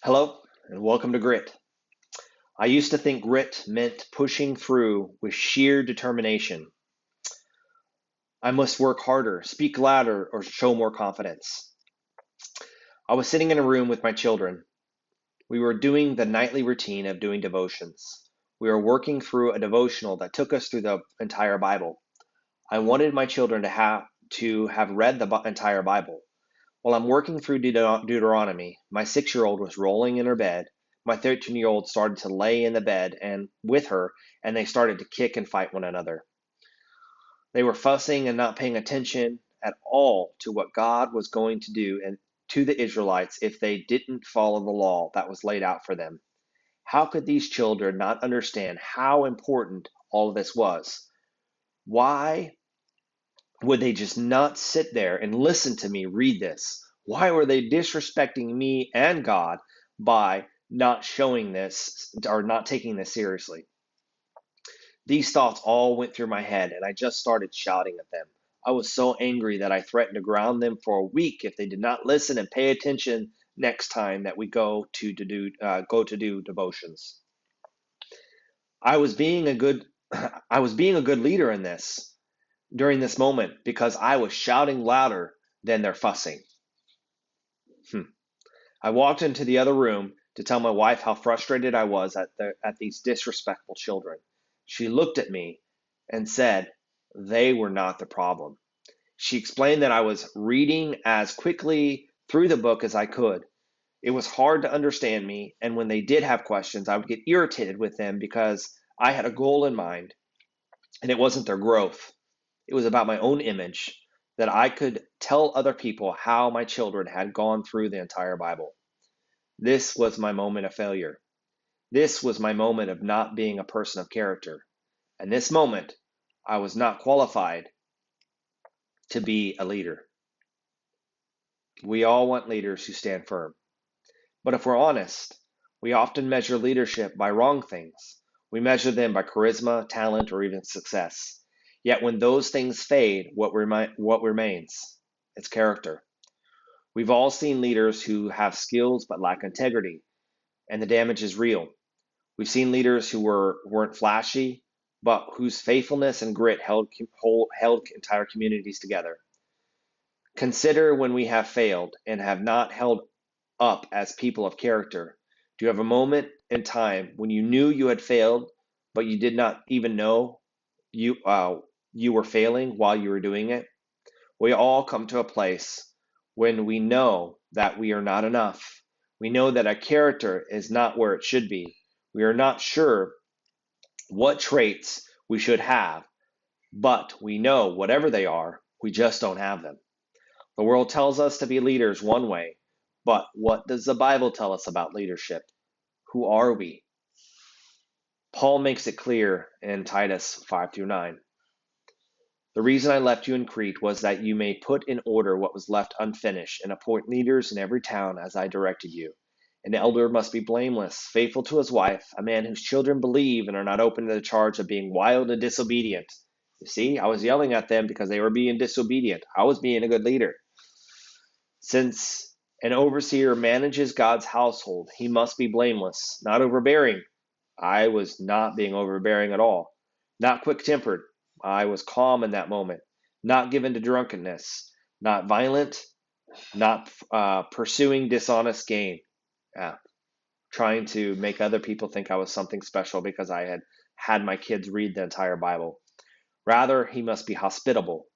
Hello, and welcome to Grit. I used to think grit meant pushing through with sheer determination. I must work harder, speak louder, or show more confidence. I was sitting in a room with my children. We were doing the nightly routine of doing devotions. We were working through a devotional that took us through the entire Bible. I wanted my children to have read the entire Bible. While I'm working through Deuteronomy, my 6-year-old was rolling in her bed. My 13-year-old started to lay in the bed and with her, and they started to kick and fight one another. They were fussing and not paying attention at all to what God was going to do and to the Israelites if they didn't follow the law that was laid out for them. How could these children not understand how important all of this was? Why would they just not sit there and listen to me read this? Why were they disrespecting me and God by not showing this or not taking this seriously? These thoughts all went through my head, and I just started shouting at them. I was so angry that I threatened to ground them for a week if they did not listen and pay attention next time that we go to do devotions. I was being a good I was being a good leader in this during this moment because I was shouting louder than their fussing. Hmm. I walked into the other room to tell my wife how frustrated I was at these disrespectful children. She looked at me and said they were not the problem. She explained that I was reading as quickly through the book as I could. It was hard to understand me, and when they did have questions, I would get irritated with them because I had a goal in mind, and it wasn't their growth. It was about my own image, that I could tell other people how my children had gone through the entire Bible. This was my moment of failure. This was my moment of not being a person of character. And this moment, I was not qualified to be a leader. We all want leaders who stand firm. But if we're honest, we often measure leadership by wrong things. We measure them by charisma, talent, or even success. Yet when those things fade, what remains? It's character. We've all seen leaders who have skills but lack integrity, and the damage is real. We've seen leaders who weren't flashy, but whose faithfulness and grit held entire communities together. Consider when we have failed and have not held up as people of character. Do you have a moment in time when you knew you had failed, but you did not even know you were failing while you were doing it? We all come to a place when we know that we are not enough. We know that our character is not where it should be. We are not sure what traits we should have, but we know whatever they are, we just don't have them. The world tells us to be leaders one way, but what does the Bible tell us about leadership? Who are we? Paul makes it clear in Titus 5 through 9. The reason I left you in Crete was that you may put in order what was left unfinished and appoint leaders in every town as I directed you. An elder must be blameless, faithful to his wife, a man whose children believe and are not open to the charge of being wild and disobedient. You see, I was yelling at them because they were being disobedient. I was being a good leader. Since an overseer manages God's household, he must be blameless, not overbearing. I was not being overbearing at all. Not quick tempered. I was calm in that moment. Not given to drunkenness. Not violent. Not pursuing dishonest gain. Uh, Trying to make other people think I was something special because I had had my kids read the entire Bible. Rather, he must be hospitable,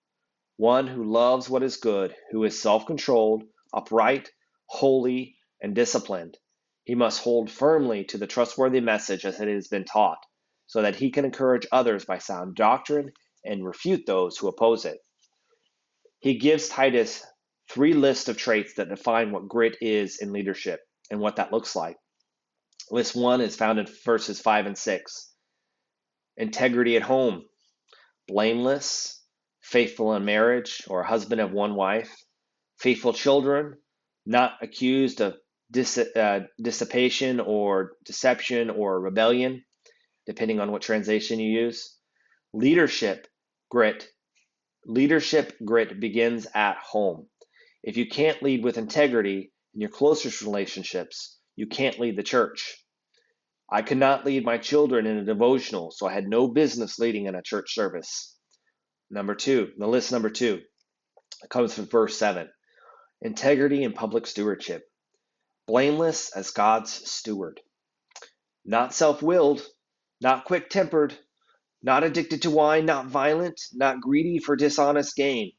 one who loves what is good, who is self controlled, upright, holy, and disciplined. He must hold firmly to the trustworthy message as it has been taught, so that he can encourage others by sound doctrine and refute those who oppose it. He gives Titus 3 lists of traits that define what grit is in leadership and what that looks like. List 1 is found in verses 5 and 6. Integrity at home, blameless, faithful in marriage, or a husband of one wife, faithful children, not accused of dissipation or deception or rebellion, depending on what translation you use. Leadership grit. Leadership grit begins at home. If you can't lead with integrity in your closest relationships, you can't lead the church. I could not lead my children in a devotional, so I had no business leading in a church service. Number two, the list number two, it comes from verse 7. Integrity in public stewardship. Blameless as God's steward. Not self-willed, not quick-tempered, not addicted to wine, not violent, not greedy for dishonest gain.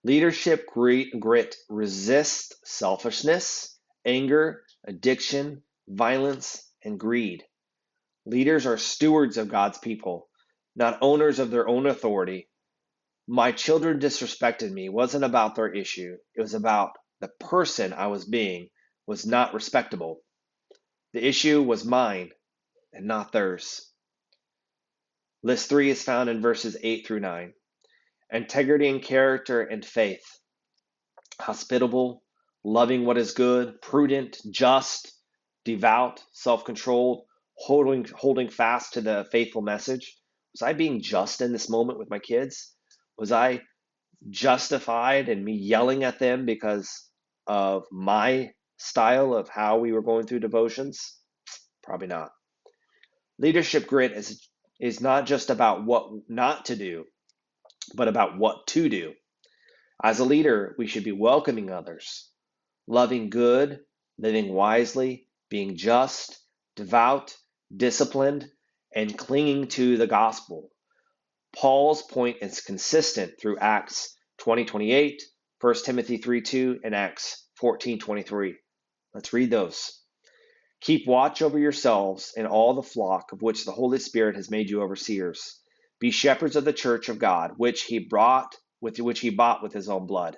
Leadership grit resists selfishness, anger, addiction, violence, and greed. Leaders are stewards of God's people, not owners of their own authority. My children disrespected me wasn't about their issue. It was about the person I was being was not respectable. The issue was mine and not theirs. List 3 is found in verses 8 through 9. Integrity in character and faith. Hospitable, loving what is good, prudent, just, devout, self-controlled, holding fast to the faithful message. Was I being just in this moment with my kids? Was I justified in me yelling at them because of my style of how we were going through devotions? Probably not. Leadership grit is not just about what not to do, but about what to do. As a leader, we should be welcoming others, loving good, living wisely, being just, devout, disciplined, and clinging to the gospel. Paul's point is consistent through Acts 20:28, 1 Timothy 3:2, and Acts 14:23. Let's read those. Keep watch over yourselves and all the flock of which the Holy Spirit has made you overseers. Be shepherds of the church of God, which he bought with his own blood.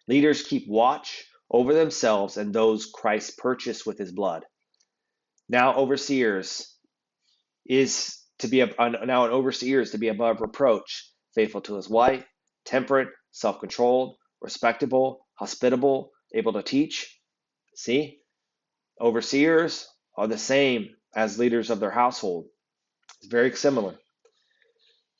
Leaders keep watch over themselves and those Christ purchased with his blood. Now, an overseer is to be above reproach, faithful to his wife, temperate, self-controlled, respectable, hospitable, able to teach. See? Overseers are the same as leaders of their household. It's very similar.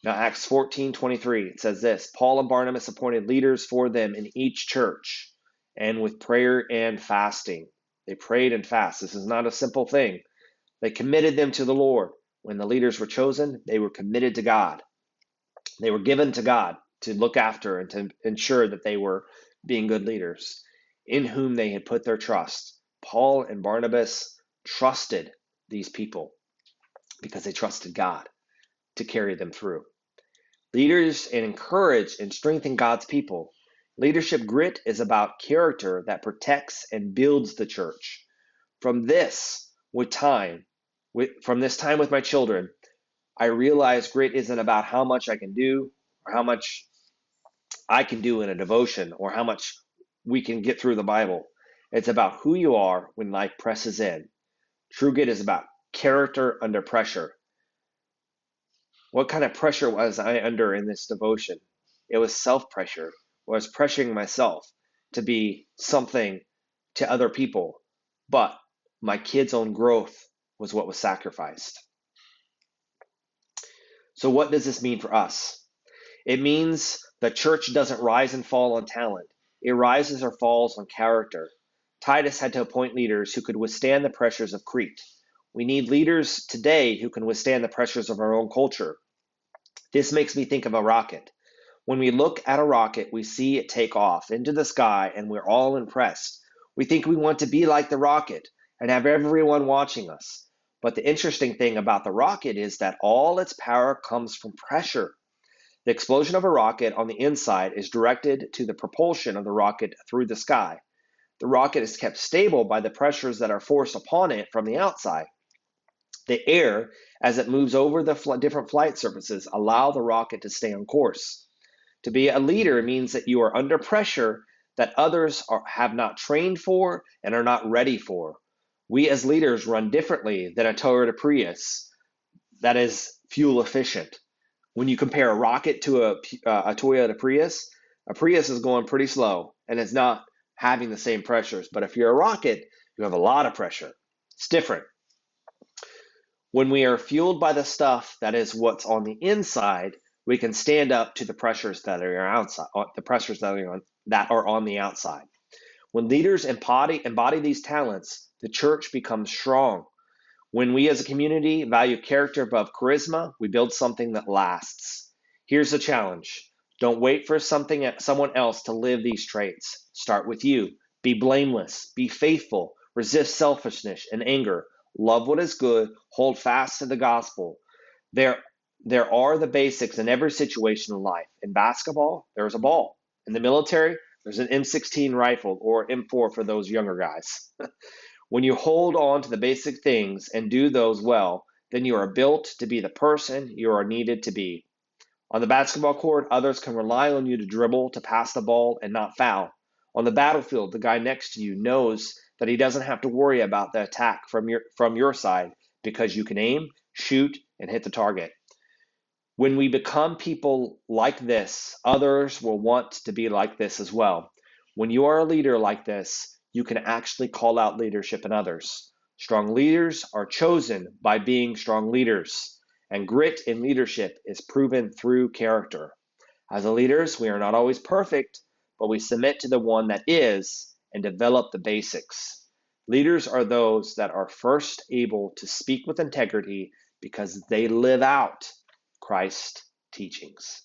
Now, Acts 14:23, it says this, Paul and Barnabas appointed leaders for them in each church, and with prayer and fasting. They prayed and fasted. This is not a simple thing. They committed them to the Lord. When the leaders were chosen, they were committed to God. They were given to God to look after and to ensure that they were being good leaders, in whom they had put their trust. Paul and Barnabas trusted these people because they trusted God to carry them through. Leaders encourage and strengthen God's people. Leadership grit is about character that protects and builds the church. From this time with my children, I realize grit isn't about how much I can do or how much I can do in a devotion or how much we can get through the Bible. It's about who you are when life presses in. True grit is about character under pressure. What kind of pressure was I under in this devotion? It was self-pressure. I was pressuring myself to be something to other people, but my kids' own growth was what was sacrificed. So what does this mean for us? It means the church doesn't rise and fall on talent. It rises or falls on character. Titus had to appoint leaders who could withstand the pressures of Crete. We need leaders today who can withstand the pressures of our own culture. This makes me think of a rocket. When we look at a rocket, we see it take off into the sky and we're all impressed. We think we want to be like the rocket and have everyone watching us. But the interesting thing about the rocket is that all its power comes from pressure. The explosion of a rocket on the inside is directed to the propulsion of the rocket through the sky. The rocket is kept stable by the pressures that are forced upon it from the outside. The air, as it moves over the different flight surfaces, allow the rocket to stay on course. To be a leader means that you are under pressure that others have not trained for and are not ready for. We as leaders run differently than a Toyota Prius that is fuel efficient. When you compare a rocket to a Toyota Prius, a Prius is going pretty slow and it's not having the same pressures. But if you're a rocket, you have a lot of pressure. It's different. When we are fueled by the stuff that is what's on the inside, we can stand up to the pressures that are outside, the pressures that are on the outside. When leaders embody these talents, the church becomes strong. When we as a community value character above charisma, we build something that lasts. Here's the challenge. Don't wait for someone else to live these traits. Start with you. Be blameless, be faithful, resist selfishness and anger, love what is good, hold fast to the gospel. There, there are the basics in every situation in life. In basketball, there's a ball. In the military, there's an M16 rifle or M4 for those younger guys. When you hold on to the basic things and do those well, then you are built to be the person you are needed to be. On the basketball court, others can rely on you to dribble, to pass the ball, and not foul. On the battlefield, the guy next to you knows that he doesn't have to worry about the attack from your side because you can aim, shoot, and hit the target. When we become people like this, others will want to be like this as well. When you are a leader like this, you can actually call out leadership in others. Strong leaders are chosen by being strong leaders, and grit in leadership is proven through character. As leaders, we are not always perfect, but we submit to the one that is and develop the basics. Leaders are those that are first able to speak with integrity because they live out Christ's teachings.